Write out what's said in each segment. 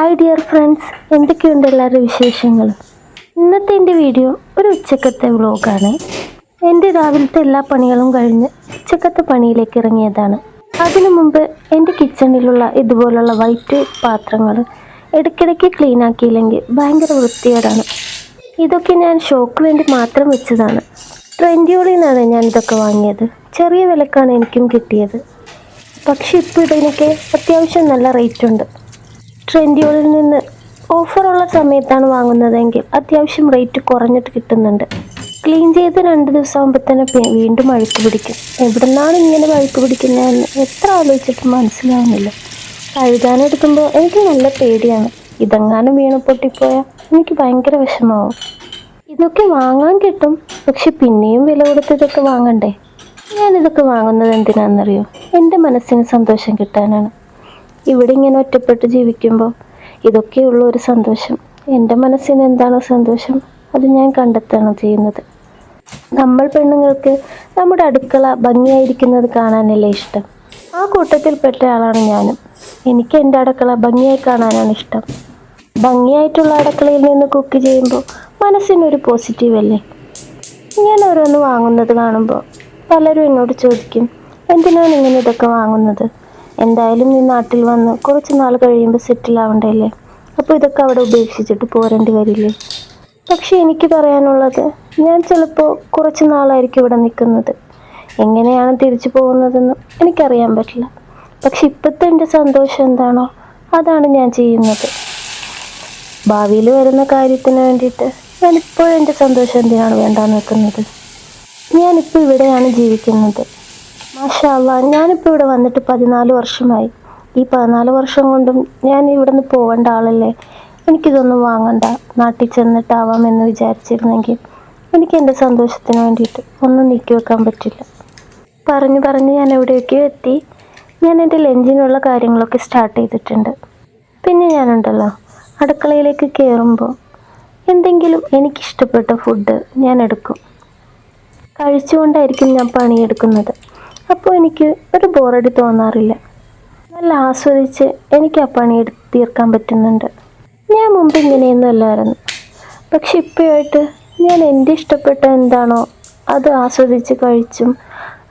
Hi dear friends, എന്തൊക്കെയുണ്ട് എല്ലാവരുടെ വിശേഷങ്ങൾ? ഇന്നത്തെ എൻ്റെ വീഡിയോ ഒരു ഉച്ചക്കത്തെ വ്ളോഗാണ്. എൻ്റെ രാവിലത്തെ എല്ലാ പണികളും കഴിഞ്ഞ് ഉച്ചക്കത്തെ പണിയിലേക്ക് ഇറങ്ങിയതാണ്. അതിനു മുമ്പ് എൻ്റെ കിച്ചണിലുള്ള ഇതുപോലുള്ള വൈറ്റ് പാത്രങ്ങൾ ഇടയ്ക്കിടയ്ക്ക് ക്ലീൻ ആക്കിയില്ലെങ്കിൽ ഭയങ്കര വൃത്തികേടാണ്. ഇതൊക്കെ ഞാൻ ഷോക്ക് വേണ്ടി മാത്രം വെച്ചതാണ്. ട്രെൻഡ്യോളിൽ നിന്നാണ് ഞാൻ ഇതൊക്കെ വാങ്ങിയത്. ചെറിയ വിലക്കാണ് എനിക്കും കിട്ടിയത്. പക്ഷെ ഇപ്പോൾ ഇതിനൊക്കെ അത്യാവശ്യം നല്ല റേറ്റ് ഉണ്ട്. ട്രെൻഡ്യോളിൽ നിന്ന് ഓഫറുള്ള സമയത്താണ് വാങ്ങുന്നതെങ്കിൽ അത്യാവശ്യം റേറ്റ് കുറഞ്ഞിട്ട് കിട്ടുന്നുണ്ട്. ക്ലീൻ ചെയ്ത് 2 ദിവസമാകുമ്പോൾ തന്നെ വീണ്ടും അഴുക്ക് പിടിക്കും. എവിടെ നിന്നാണ് ഇങ്ങനെ അഴുക്ക് പിടിക്കുന്നതെന്ന് എത്ര ആലോചിച്ചിട്ട് മനസ്സിലാവുന്നില്ല. കഴുകാനെടുക്കുമ്പോൾ എനിക്ക് നല്ല പേടിയാണ്. ഇതെങ്ങാനും വീണ് പൊട്ടിപ്പോയാൽ എനിക്ക് ഭയങ്കര വിഷമാവും. ഇതൊക്കെ വാങ്ങാൻ കിട്ടും, പക്ഷെ പിന്നെയും വില കൊടുത്ത് ഇതൊക്കെ വാങ്ങണ്ടേ? ഞാനിതൊക്കെ വാങ്ങുന്നത് എന്തിനാണെന്നറിയോ? എൻ്റെ മനസ്സിന് സന്തോഷം കിട്ടാനാണ്. ഇവിടെ ഇങ്ങനെ ഒറ്റപ്പെട്ട് ജീവിക്കുമ്പോൾ ഇതൊക്കെയുള്ള ഒരു സന്തോഷം. എൻ്റെ മനസ്സിന് എന്താണോ സന്തോഷം അത് ഞാൻ കണ്ടെത്താണ് ചെയ്യുന്നത്. നമ്മൾ പെണ്ണുങ്ങൾക്ക് നമ്മുടെ അടുക്കള ഭംഗിയായിരിക്കുന്നത് കാണാനല്ലേ ഇഷ്ടം. ആ കൂട്ടത്തിൽപ്പെട്ട ആളാണ് ഞാനും. എനിക്ക് എൻ്റെ അടുക്കള ഭംഗിയായി കാണാനാണ് ഇഷ്ടം. ഭംഗിയായിട്ടുള്ള അടുക്കളയിൽ നിന്ന് കുക്ക് ചെയ്യുമ്പോൾ മനസ്സിനൊരു പോസിറ്റീവ് അല്ലേ? ഞാൻ ഓരോന്ന് വാങ്ങുന്നത് കാണുമ്പോൾ പലരും എന്നോട് ചോദിക്കും, എന്തിനാണ് ഇങ്ങനെ ഇതൊക്കെ വാങ്ങുന്നത്? എന്തായാലും നീ നാട്ടിൽ വന്ന് കുറച്ച് നാൾ കഴിയുമ്പോൾ സെറ്റിൽ ആവണ്ടല്ലേ, അപ്പോൾ ഇതൊക്കെ അവിടെ ഉപേക്ഷിച്ചിട്ട് പോരേണ്ടി വരില്ലേ? പക്ഷെ എനിക്ക് പറയാനുള്ളത്, ഞാൻ ചിലപ്പോൾ കുറച്ച് നാളായിരിക്കും ഇവിടെ നിൽക്കുന്നത്. എങ്ങനെയാണ് തിരിച്ചു പോകുന്നതെന്ന് എനിക്കറിയാൻ പറ്റില്ല. പക്ഷെ ഇപ്പോഴത്തെ എൻ്റെ സന്തോഷം എന്താണോ അതാണ് ഞാൻ ചെയ്യുന്നത്. ഭാവിയിൽ വരുന്ന കാര്യത്തിന് വേണ്ടിയിട്ട് ഞാനിപ്പോഴും എൻ്റെ സന്തോഷം എന്തിനാണ് വേണ്ടാന്ന് വെക്കുന്നത്? ഞാനിപ്പോൾ ഇവിടെയാണ് ജീവിക്കുന്നത്. മാഷാ അല്ലാഹ്, ഞാനിപ്പോൾ ഇവിടെ വന്നിട്ട് 14 വർഷമായി. ഈ 14 വർഷം കൊണ്ടും ഞാൻ ഇവിടെ നിന്ന് പോവേണ്ട ആളല്ലേ. എനിക്കിതൊന്നും വാങ്ങണ്ട, നാട്ടിൽ ചെന്നിട്ടാവാമെന്ന് വിചാരിച്ചിരുന്നെങ്കിൽ എനിക്ക് എൻ്റെ സന്തോഷത്തിന് വേണ്ടിയിട്ട് ഒന്നും നീക്കി വെക്കാൻ പറ്റില്ല. പറഞ്ഞ് ഞാൻ എവിടെയൊക്കെയോ എത്തി. ഞാൻ എൻ്റെ ലഞ്ചിനുള്ള കാര്യങ്ങളൊക്കെ സ്റ്റാർട്ട് ചെയ്തിട്ടുണ്ട്. പിന്നെ ഞാനുണ്ടല്ലോ, അടുക്കളയിലേക്ക് കയറുമ്പോൾ എന്തെങ്കിലും എനിക്കിഷ്ടപ്പെട്ട ഫുഡ് ഞാൻ എടുക്കും. കഴിച്ചുകൊണ്ടായിരിക്കും ഞാൻ പണിയെടുക്കുന്നത്. അപ്പോൾ എനിക്ക് ഒരു ബോറടി തോന്നാറില്ല. നല്ല ആസ്വദിച്ച് എനിക്ക് ആ പണി തീർക്കാൻ പറ്റുന്നുണ്ട്. ഞാൻ മുമ്പ് ഇങ്ങനെയൊന്നും അല്ലായിരുന്നു. പക്ഷെ ഇപ്പോഴായിട്ട് ഞാൻ എൻ്റെ ഇഷ്ടപ്പെട്ട എന്താണോ അത് ആസ്വദിച്ച് കഴിച്ചും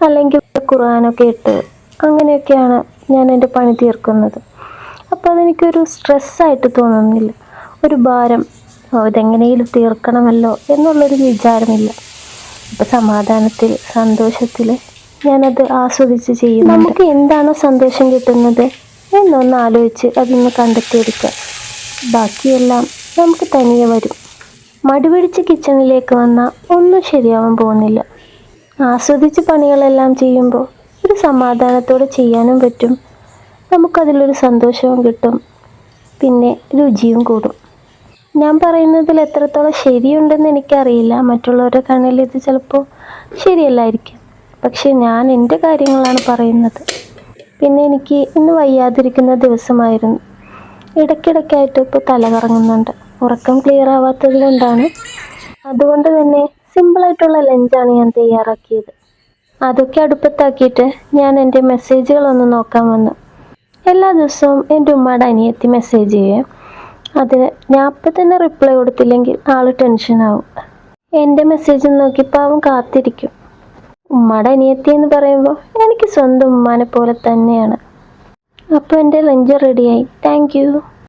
അല്ലെങ്കിൽ ഖുർആനൊക്കെ ഇട്ട് അങ്ങനെയൊക്കെയാണ് ഞാൻ എൻ്റെ പണി തീർക്കുന്നത്. അപ്പോൾ അതെനിക്കൊരു സ്ട്രെസ്സായിട്ട് തോന്നുന്നില്ല, ഒരു ഭാരം, അതെങ്ങനെയും തീർക്കണമല്ലോ എന്നുള്ളൊരു വിചാരമില്ല. അപ്പോൾ സമാധാനത്തിൽ സന്തോഷത്തിൽ ഞാനത് ആസ്വദിച്ച് ചെയ്യും. നമുക്ക് എന്താണോ സന്തോഷം കിട്ടുന്നത് എന്നൊന്ന് ആലോചിച്ച് അതൊന്ന് കണ്ടെത്തിയെടുക്കുക. ബാക്കിയെല്ലാം നമുക്ക് തനിയെ വരും. മടിപിടിച്ച് കിച്ചണിലേക്ക് വന്നാൽ ഒന്നും ശരിയാവാൻ പോകുന്നില്ല. ആസ്വദിച്ച് പണികളെല്ലാം ചെയ്യുമ്പോൾ ഒരു സമാധാനത്തോടെ ചെയ്യാനും പറ്റും. നമുക്കതിലൊരു സന്തോഷവും കിട്ടും, പിന്നെ രുചിയും കൂടും. ഞാൻ പറയുന്നതിൽ എത്രത്തോളം ശരിയുണ്ടെന്ന് എനിക്കറിയില്ല. മറ്റുള്ളവരുടെ കണ്ണിൽ ഇത് ചിലപ്പോൾ ശരിയല്ലായിരിക്കും. പക്ഷെ ഞാൻ എൻ്റെ കാര്യങ്ങളാണ് പറയുന്നത്. പിന്നെ എനിക്ക് ഇന്ന് വയ്യാതിരിക്കുന്ന ദിവസമായിരുന്നു. ഇടയ്ക്കിടയ്ക്കായിട്ട് ഇപ്പോൾ തല കറങ്ങുന്നുണ്ട്. ഉറക്കം ക്ലിയർ ആവാത്തത് കൊണ്ടാണ്. അതുകൊണ്ട് തന്നെ സിമ്പിളായിട്ടുള്ള ലഞ്ചാണ് ഞാൻ തയ്യാറാക്കിയത്. അതൊക്കെ അടുപ്പത്താക്കിയിട്ട് ഞാൻ എൻ്റെ മെസ്സേജുകളൊന്ന് നോക്കാൻ വന്നു. എല്ലാ ദിവസവും എൻ്റെ ഉമ്മയുടെ അനിയത്തി മെസ്സേജ് ചെയ്യും. അതിന് ഞാൻ അപ്പം തന്നെ റിപ്ലൈ കൊടുത്തില്ലെങ്കിൽ ആൾ ടെൻഷനാവും. എൻ്റെ മെസ്സേജ് നോക്കി പാവം കാത്തിരിക്കും. ഉമ്മയുടെ അനിയത്തി എന്ന് പറയുമ്പോൾ എനിക്ക് സ്വന്തം ഉമ്മാനെ പോലെ തന്നെയാണ്. അപ്പോൾ എൻ്റെ ലഞ്ച് റെഡിയായി. Thank you.